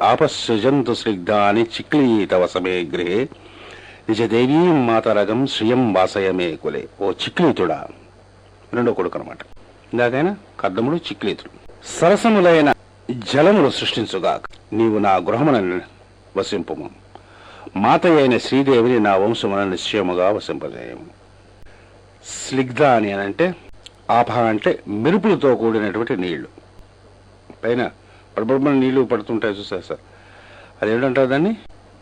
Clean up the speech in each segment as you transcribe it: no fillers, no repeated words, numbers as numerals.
ఆపసృజంతు స్నిగ్ధాని చిక్లీతవసమే గృహే నిజదేవీం మాతరగం శ్రియం వాసయమే కులే. ఓ చిక్లీతుడా, రెండో కొడుకు అనమాట. ఇందాకైనా కర్దముడు చిక్లీతుడు. సరసములైన జలములు సృష్టించుగాక, నీవు నా గృహమున వసింపుము. మాత అయిన శ్రీదేవిని నా వంశమున నిశ్చయముగా వసింపజేయము. స్నిగ్ధ అని అంటే ఆప అంటే మెరుపులతో కూడినటువంటి నీళ్లు. పైన పడబడిన నీళ్లు పడుతుంటాయి చూసారు సార్, అదేంటంటారు దాన్ని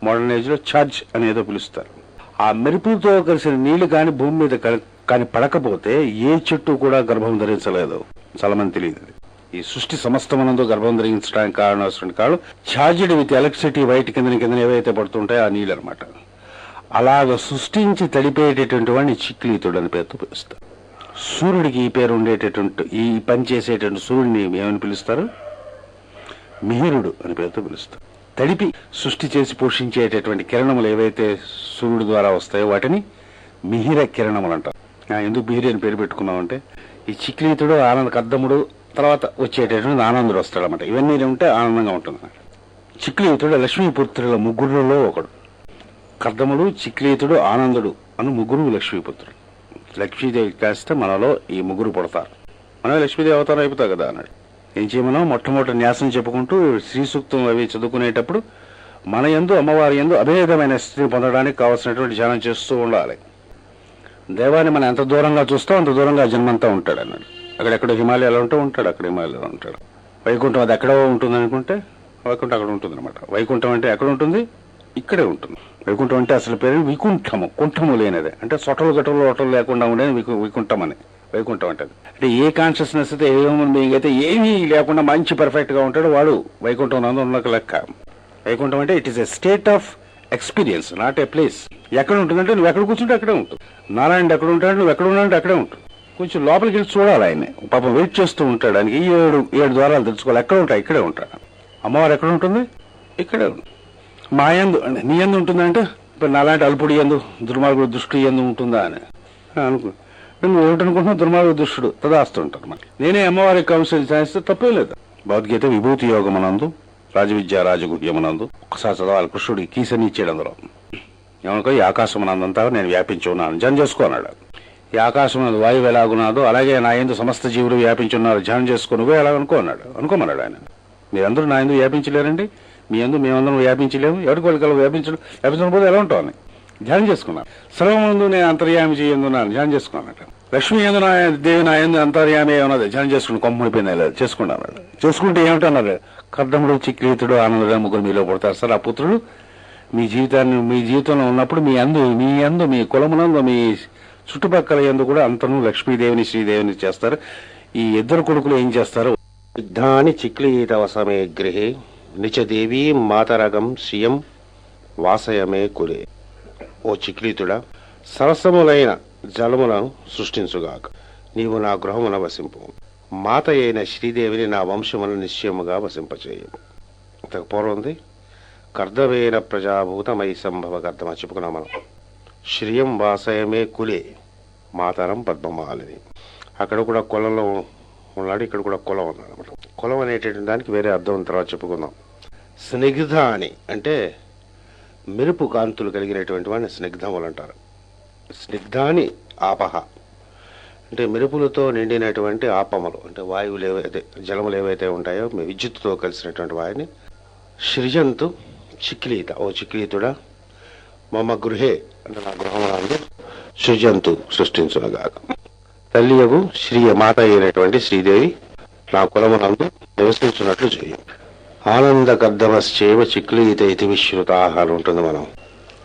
మోడర్న్ ఏజ్లో ఛార్జ్ అనేదో పిలుస్తారు. ఆ మెరుపులతో కలిసిన నీళ్లు కానీ భూమి మీద కానీ పడకపోతే ఏ చెట్టు కూడా గర్భం ధరించలేదు. చాలా మంది తెలియదు. ఈ సృష్టి సమస్తమనందు గర్భం ధరించడానికి కారణం ఛార్జ్డ్ విత్ ఎలక్ట్రిసిటీ వైట్ కింద ఏవైతే పడుతుంటాయో ఆ నీళ్ళు అనమాట. అలాగ సృష్టించి తడిపేటటువంటి వాడిని చిక్లీతుడు అని పేరుతో పిలుస్తారు. సూర్యుడికి ఈ పేరు ఉండేటటువంటి, ఈ పని చేసేటువంటి సూర్యుడిని ఏమని పిలుస్తారు? మిహిరుడు అని పేరుతో పిలుస్తారు. తడిపి సృష్టి చేసి పోషించేటటువంటి కిరణములు ఏవైతే సూర్యుడి ద్వారా వస్తాయో వాటిని మిహిర కిరణములు అంటారు. ఎందుకు మిహిరి అని పేరు పెట్టుకున్నామంటే, ఈ చిక్లీతుడు, కర్దముడు, తర్వాత వచ్చేటటువంటి ఆనందుడు వస్తాడనమాట. ఇవన్నీ ఉంటే ఆనందంగా ఉంటుంది అన్నమాట. చిక్లీతుడు లక్ష్మీపుత్రుల ముగ్గురులో ఒకడు. కర్దముడు, చిక్లీతుడు, ఆనందుడు అను ముగ్గురు లక్ష్మీపుత్రుడు. లక్ష్మీదేవి కాస్తే మనలో ఈ ముగ్గురు పుడతారు. మనమే లక్ష్మీదేవి అవతారం అయిపోతావు కదా అన్నాడు. ఏం చేయమనం? మొట్టమొదటి న్యాసం చెప్పుకుంటూ శ్రీ సూక్తం అవి చదువుకునేటప్పుడు మన యందు అమ్మవారి యందు అభేదమైన స్థితిని పొందడానికి కావాల్సినటువంటి ధ్యానం చేస్తూ ఉండాలి. దేవాన్ని మనం ఎంత దూరంగా చూస్తాం అంత దూరంగా జన్మంతా ఉంటాడు అన్నాడు. అక్కడెక్కడ హిమాలయాలు ఉంటూ ఉంటాడు, అక్కడ హిమాలయాలు ఉంటాడు. వైకుంఠం అది ఎక్కడో ఉంటుంది అనుకుంటే వైకుంఠం అక్కడ ఉంటుంది అనమాట. వైకుంఠం అంటే ఎక్కడ ఉంటుంది? ఇక్కడే ఉంటుంది. వైకుంఠం అంటే అసలు పేరు వికుంఠము, కుంఠము లేనిదే. అంటే సొటలు గటలు ఒటలు లేకుండా ఉండేది వికుంఠం అని వైకుంఠం అంటది. అంటే ఏ కాన్షియస్నెస్ అయితే, ఏ హ్యూమన్ బీయింగ్ అయితే ఏమీ లేకుండా మంచి పర్ఫెక్ట్ గా ఉంటాడు వాడు వైకుంఠం నందు ఉన్న లెక్క. వైకుంఠం అంటే it is a state of experience, not a place. ఎక్కడ ఉంటుందంటే నువ్వు ఎక్కడ కూర్చుంటే అక్కడే ఉంటుంది. నారాయణ ఎక్కడ ఉంటాడు, నువ్వు ఎక్కడ ఉన్నాడంటే అక్కడే ఉంటుంది. కొంచెం లోపలికి వెళ్ళి చూడాలి. ఆయన్ని పాపం వెయిట్ చేస్తూ ఉంటాడు. ఆయనకి ఏడు ద్వారాలు తెలుసుకోవాలి. ఎక్కడ ఉంటాయి? ఇక్కడే ఉంటాడు. అమ్మవారు ఎక్కడ ఉంటుంది? ఇక్కడే ఉంటుంది. మా యందు అంటే నీ యందు ఉంటుందంటే ఇప్పుడు నాలాంటి అల్పుడి యందు, దుర్మార్గుడు దుష్టుడు యందు ఉంటుందా అని అనుకో. నువ్వు ఏమిటనుకుంటున్నావు? దుర్మార్గుడు దుష్టుడు తదాస్తుంటారు. మరి నేనే అమ్మవారి కౌన్సిల్ చేస్తే తప్పే లేదు. భగవద్గీత విభూతి యోగమనందు, రాజవిద్య రాజగుహ్యమనందు ఒకసారి చదవాలి. కృష్ణుడికి కీసని ఇచ్చాడు. అందులో ఏమనుకో, ఈ ఆకాశమనందంతా నేను వ్యాపించి ఉన్నాను, ధ్యానం చేసుకో అన్నాడు. ఈ ఆకాశం వాయువు ఎలాగున్నాదో అలాగే నా యందు సమస్త జీవులు వ్యాపించున్నారు, ధ్యానం చేసుకో నువ్వే ఎలాగనుకో అన్నాడు. అనుకోమన్నాడు ఆయన. మీరందరూ నా యందు వ్యాపించలేరండి, మీ యందు మేమందరం వ్యాపించలేము, ఎవరికి వాళ్ళకి వ్యాపించకపోతే ఎలా ఉంటావు అని ధ్యానం చేసుకున్నాను. సర్వముందు నేను అంతర్యామి చేయందున్నాను, ధ్యానం చేసుకున్నాను. లక్ష్మీ యందు నా దేవి నా యందు అంతర్యామి ఏమన్నది, ధ్యానం చేసుకుని కొమ్మడిపోయింది లేదు చేసుకున్నాను. చేసుకుంటే ఏమిటన్నారు? కర్దముడు, చిక్లీతుడు, ఆనందుడు ముగ్గురు మీలో పుడతారు సార్. ఆ పుత్రుడు మీ జీవితంలో ఉన్నప్పుడు మీ యందు మీ కులమునందు మీ చుట్టుపక్కల యందు కూడా అంతను లక్ష్మీదేవిని శ్రీదేవిని చేస్తారు. ఈ ఇద్దరు కొడుకులు ఏం చేస్తారు? సిద్ధాని చిక్లీతవసమే గృహే నిచదేవీ మాతరగం శ్రియం వాసయమే కులే. ఓ చిక్లీతుడా, సరసములైన జలములను సృష్టించుగాక, నీవు నా గృహమున వసింపు. మాత అయిన శ్రీదేవిని నా వంశమును నిశ్చయముగా వసింపచేయము. ఇంతకు పూర్వంది కర్దవేన ప్రజాభూతమై సంభవ కర్దమ చెప్పుకున్నాం మనం. శ్రియం వాసయమే కులే మాతరం పద్మమాలిని. అక్కడ కూడా కులంలో ఉన్నాడు, ఇక్కడ కూడా కులం ఉన్నాడు అనమాట. కులం అనేటటువంటి దానికి వేరే అర్థం తర్వాత చెప్పుకుందాం. స్నిగ్ధ అని అంటే మెరుపు కాంతులు కలిగినటువంటి వాడిని స్నిగ్ధములు అంటారు. స్నిగ్ధాని ఆపహ అంటే మెరుపులతో నిండినటువంటి ఆపములు, అంటే వాయువులు ఏవైతే జలములు ఏవైతే ఉంటాయో విద్యుత్తుతో కలిసినటువంటి వారిని. సృజంతు చిక్లీత, ఓ చిక్లీతుడా, మమ గృహే అంటే నా గృహమునందు సృజంతు సృష్టించునగాక. తల్లియగు శ్రీ మాత అయినటువంటి శ్రీదేవి నా కులమునందు నివసించున్నట్లు చేయి. ఆనంద కర్దమశ్చేవ చిక్లీత ఇతి విశ్రుత అని ఉంటుంది. మనం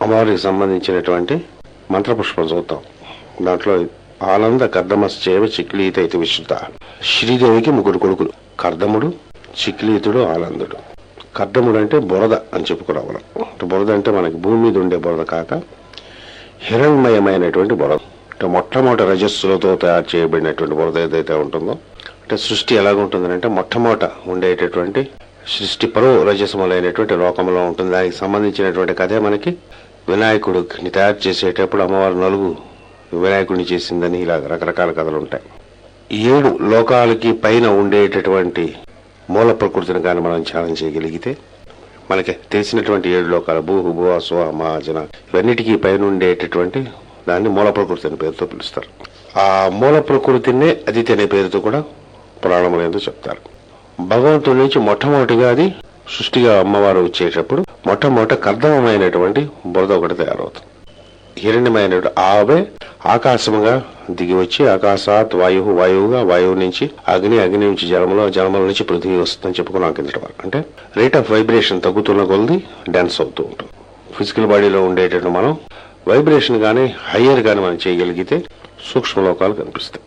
అమ్మవారికి సంబంధించినటువంటి మంత్రపుష్పం చూద్దాం. దాంట్లో ఆనంద కర్దమశ్చేవ చిక్లీత ఇతి విశ్రుత. శ్రీదేవికి ముగ్గురు కొడుకులు, కర్దముడు, చిక్లీతుడు, ఆనందుడు. కర్దముడు అంటే బురద అని చెప్పుకున్నాం మనం. బురద అంటే మనకి భూమి మీద ఉండే బురద కాక హిరణ్మయమైనటువంటి బురద. అంటే మొట్టమొదటి రజస్సులతో తయారు చేయబడినటువంటి బురద ఏదైతే ఉంటుందో, అంటే సృష్టి ఎలాగుంటుంది అంటే మొట్టమొదట ఉండేటటువంటి సృష్టి పరో రజసములైనటువంటి లోకంలో ఉంటుంది. దానికి సంబంధించినటువంటి కథే మనకి వినాయకుడిని తయారు చేసేటప్పుడు అమ్మవారు నలుగు వినాయకుడిని చేసిందని ఇలా రకరకాల కథలు ఉంటాయి. 7 లోకాలకి పైన ఉండేటటువంటి మూల ప్రకృతిని కానీ మనం ధ్యానం చేయగలిగితే మనకి తెలిసినటువంటి 7 లోకాలు భూ భువ స్వ మహాజన ఇవన్నిటికీ పైన ఉండేటటువంటి దాన్ని మూల ప్రకృతి అనే పేరుతో పిలుస్తారు. ఆ మూల ప్రకృతినే అదితి అనే పేరుతో కూడా పురాణములు ఏందో చెప్తారు. భగవంతుడి నుంచి మొట్టమొదటిగా అది సృష్టిగా అమ్మవారు వచ్చేటప్పుడు మొట్టమొదట కర్దమమైనటువంటి బురద ఒకటి తయారవుతుంది. హిరణ్యమైనటువంటి ఆవే ఆకాశముగా దిగి వచ్చి ఆకాశాత్ వాయువు, వాయువుగా వాయువు నుంచి అగ్ని, అగ్ని నుంచి జలములో, జలముల నుంచి పృథివీ వస్తుందని చెప్పుకున్నాం కిందట వరకు. అంటే రేట్ ఆఫ్ వైబ్రేషన్ తగ్గుతున్న కొలది డాన్స్ అవుతూ ఉంటుంది. ఫిజికల్ బాడీలో ఉండేటట్టు మనం వైబ్రేషన్ కానీ హయ్యర్ కానీ మనం చేయగలిగితే సూక్ష్మలోకాలు కనిపిస్తాయి.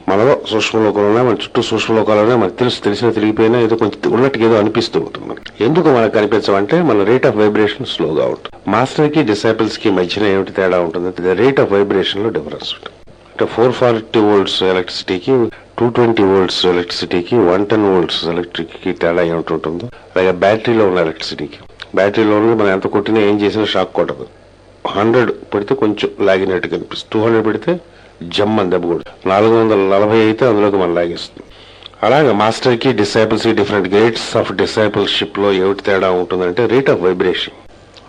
మనలో సూక్ష్మలోకాలు ఉన్నాయి, మన చుట్టూ సూక్ష్మలోకాలు ఉన్నాయి. మనకు తెలిసిన తెలిగిపోయినా ఏదో కొంచెం ఉన్నట్టుగా ఏదో అనిపిస్తూ ఉంటుంది మనకి. ఎందుకు మనకు కనిపించమంటే మన రేట్ ఆఫ్ వైబ్రేషన్ స్లోగా ఉంటుంది. మాస్టర్ కి డిసైపుల్స్ కి మధ్యన ఏమిటి తేడా ఉంటుంది? రేట్ ఆఫ్ వైబ్రేషన్ లో డిఫరెన్స్ ఉంటుంది. అంటే 440 volts ఎలక్ట్రిసిటీకి 220 volts ఎలక్ట్రిసిటీకి 110 volts ఎలక్ట్రిక్ తేడా ఏమిటి ఉంటుందో అలాగే బ్యాటరీలో ఉన్న ఎలక్ట్రిసిటీకి. బ్యాటరీలో ఉన్నది మనం ఎంత కొట్టినా ఏం చేసినా షాక్ కొట్టదు. 100 పెడితే కొంచెం లాగినట్టు కనిపిస్తుంది. 200 పెడితే జమ్మని దెబ్బ కూడా. 440 అయితే అందులోకి మనం లాగేస్తుంది. అలాగే మాస్టర్ కి డిసైపుల్స్ కి డిఫరెంట్ గ్రేడ్స్ ఆఫ్ డిసైపుల్షిప్ లో ఏమిటి తేడా ఉంటుందంటే రేట్ ఆఫ్ వైబ్రేషన్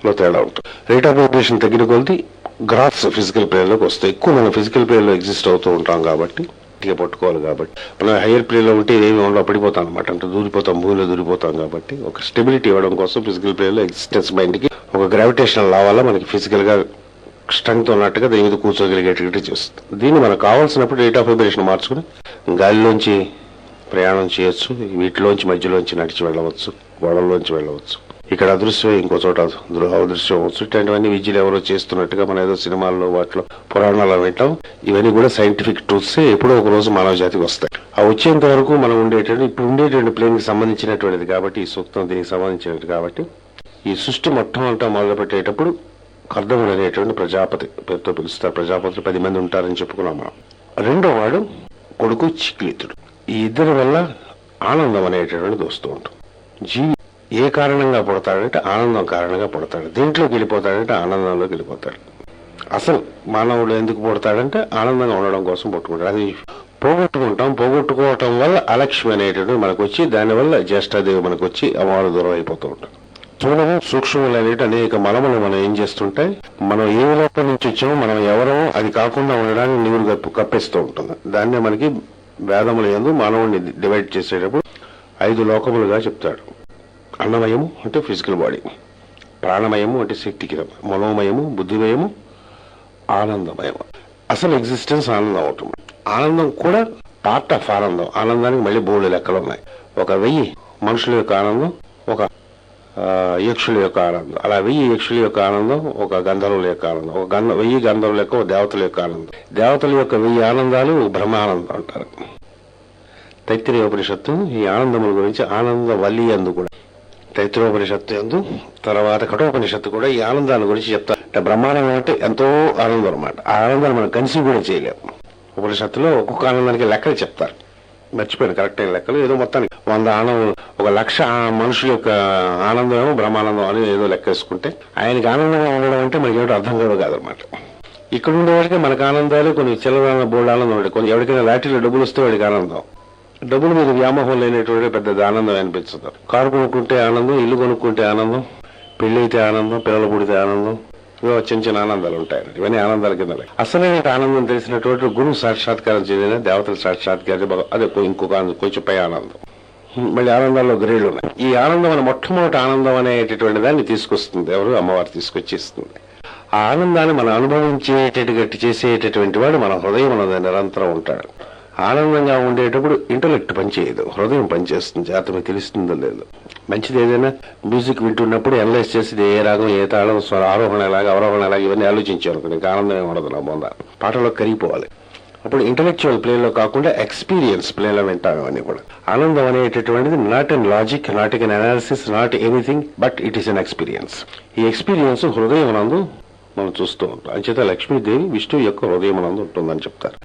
లో తేడా ఉంటుంది. రేట్ ఆఫ్ వైబ్రేషన్ తగ్గిన కొద్ది గ్రాఫ్స్ ఫిజికల్ ప్లేన్ లోకి వస్తాయి. ఎక్కువ మనం ఫిజికల్ ప్లేన్ లో ఎగ్జిస్ట్ అవుతూ ఉంటాం కాబట్టి పట్టుకోవాలి. కాబట్టి మనం హైయర్ ప్లేన్ లో ఉంటే ఏమి ఉండో పడిపోతాం అనమాట. అంటే దూరిపోతాం, భూమిలో దూరిపోతాం. కాబట్టి ఒక స్టెబిలిటీ ఇవ్వడం కోసం ఫిజికల్ ప్లేన్ లో ఎగ్జిస్టెన్స్ మైండ్ కి ఒక గ్రావిటేషనల్ లా వల్ల మనకి ఫిజికల్ గా స్ట్రెంగ్త్ ఉన్నట్టుగా దీని మీద కూర్చోగలిగేటట్టు చేస్తుంది. దీన్ని మనకు కావాల్సినప్పుడు రేట్ ఆఫ్ వైబ్రేషన్ మార్చుకుని గాలిలోంచి ప్రయాణం చేయొచ్చు, వీటిలోంచి మధ్యలోంచి నడిచి వెళ్ళవచ్చు, గోడల్లోంచి వెళ్ళవచ్చు. ఇక్కడ అదృశ్యం, ఇంకో చోట అదృశ్యం అవచ్చు. ఇట్లాంటివన్నీ విద్యలు ఎవరో చేస్తున్నట్టుగా మనం ఏదో సినిమాల్లో వాటిలో పురాణాలు వింటాం. ఇవన్నీ కూడా సైంటిఫిక్ ట్రూత్సే ఎప్పుడో ఒక రోజు మానవ జాతికి వస్తాయి. ఆ వచ్చేంత వరకు మనం ఇప్పుడు ఉండేటువంటి ప్లేన్ కి సంబంధించినటువంటిది కాబట్టి ఈ సూక్తం దీనికి సంబంధించినట్టు కాబట్టి ఈ సృష్టి మొట్టమొదట మొదలు పెట్టేటప్పుడు కర్దముడు అనేటువంటి ప్రజాపతి పేరుతో పిలుస్తారు. ప్రజాపతులు 10 మంది ఉంటారని చెప్పుకున్నాం మనం. రెండో వాడు కొడుకు చిక్లీతుడు. ఈ ఇద్దరి వల్ల ఆనందం అనేటటువంటిది వస్తూ ఉంటుంది. జీవి ఏ కారణంగా పుడతాడంటే ఆనందం కారణంగా పుడతాడు. దేంట్లోకి వెళ్ళిపోతాడంటే ఆనందంలోకి వెళ్ళిపోతాడు. అసలు మానవుడు ఎందుకు పుడతాడంటే ఆనందంగా ఉండడం కోసం పుట్టుకుంటాడు. అది పోగొట్టుకోవటం వల్ల అలక్ష్మి అనేటటువంటి మనకు వచ్చి దానివల్ల జ్యేష్ఠాదేవి మనకు వచ్చి అమ్మవారు దూరం అయిపోతూ ఉంటాడు. చూడము సూక్ష్మములు అనేటి అనేక మనములు మనం ఏం చేస్తుంటాయి, మనం ఏ లోపల నుంచి వచ్చామో మనం ఎవరో అది కాకుండా ఉండడానికి నీరు కప్పిస్తూ ఉంటుంది. దాన్నే మనకి వేదముల యందు మానవుడిని డివైడ్ చేసేటప్పుడు 5 లోకములుగా చెప్తాడు. అన్నమయము అంటే ఫిజికల్ బాడీ, ప్రాణమయము అంటే శక్తికి, మనోమయము బుద్ధిమయము, ఆనందమయము. అసలు ఎగ్జిస్టెన్స్ ఆనందం అవుతుంది. ఆనందం కూడా పార్ట్ ఆఫ్ ఆనందం. ఆనందానికి మళ్ళీ బోర్డు లెక్కలు ఉన్నాయి. 1000 మనుషుల యొక్క ఆనందం, ఒక యక్షుల యొక్క ఆనందం, అలా 1000 యక్షుల యొక్క ఆనందం, ఒక గంధర్వుల యొక్క ఆనందం, 1000 గంధర్వుల యొక్క దేవతల యొక్క ఆనందం. దేవతల యొక్క 1000 ఆనందాలు బ్రహ్మానందం అంటారు. తైత్తిరీయోపనిషత్తు ఈ ఆనందముల గురించి ఆనంద వల్లి యందు కూడా, తైత్తిరీయోపనిషత్తు యందు తర్వాత కఠోపనిషత్తు కూడా ఈ ఆనందాల గురించి చెప్తారు. అంటే బ్రహ్మానందం అంటే ఎంతో ఆనందం అనమాట. ఆ ఆనందాన్ని మనం కన్సీవ్ కూడా చేయలేము. ఉపనిషత్తులో ఒక్కొక్క ఆనందానికి లెక్కలు చెప్తారు. మర్చిపోయిన కరెక్ట్ అయిన లెక్కలు ఏదో మొత్తానికి 100 ఆనందం, 1,00,000 మనుషుల యొక్క ఆనందం ఏమో బ్రహ్మానందం అని ఏదో లెక్కేసుకుంటే ఆయనకి ఆనందంగా ఉండడం అంటే మనకి ఏమిటో అర్థం కాదనమాట. ఇక్కడ ఉండేవాడికి మనకు ఆనందాలు కొన్ని చిల్లర బోర్డు ఆనందం ఉంటాయి. కొన్ని ఎవరికైనా లాటరీలో డబ్బులు వస్తే వాడికి ఆనందం. డబ్బుల మీద వ్యామోహం లేనటువంటి పెద్ద ఆనందం అనిపించదు. కారు కొనుక్కుంటే ఆనందం, ఇల్లు కొనుక్కుంటే ఆనందం, పెళ్లి అయితే ఆనందం, పిల్లలు పుడితే ఆనందం, చిన్న చిన్న ఆనందాలు ఉంటాయి. ఇవన్నీ ఆనందాల కింద. అసలైన ఆనందం తెలిసినటువంటి గురువు సాక్షాత్కారం చేయన దేవతల సాక్షాత్కారం అదే ఇంకొక కొంచెం పై ఆనందం. మళ్ళీ ఆనందాల్లో గ్రేడ్లు ఉన్నాయి. ఈ ఆనందం అనే మొట్టమొదటి ఆనందం అనేటటువంటి దాన్ని తీసుకొస్తుంది ఎవరు? అమ్మవారు తీసుకొచ్చేస్తుంది. ఆ ఆనందాన్ని మనం అనుభవించేటట్టు చేసేటటువంటి వాడు మన హృదయం అన్నది నిరంతరం ఉంటాడు. ఆనందంగా ఉండేటప్పుడు ఇంటలెక్ట్ పనిచేయదు, హృదయం పనిచేస్తుంది. జాతమే తెలుస్తుందో లేదు. మంచిది ఏదైనా మ్యూజిక్ వింటున్నప్పుడు అనలైజ్ చేసి ఏ రాగం, ఏ తాళం, ఆరోహణ ఎలాగా, అవరోహణ ఎలాగా ఇవన్నీ ఆలోచించారు. ఇంకా ఆనందమే ఉండదు. నా బొంద పాటలో కరిగిపోవాలి. అప్పుడు ఇంటలెక్చువల్ ప్లేన్ లో కాకుండా ఎక్స్పీరియన్స్ ప్లేన్ లో వింటాం. ఇవన్నీ కూడా ఆనందం అనేటటువంటిది not an logic, not an analysis, not anything, but it is an experience. ఈ ఎక్స్పీరియన్స్ హృదయం నందు మనం చూస్తూ ఉంటాం. అంచేత లక్ష్మీదేవి విష్ణువు యొక్క హృదయం నందు ఉంటుందని చెప్తారు.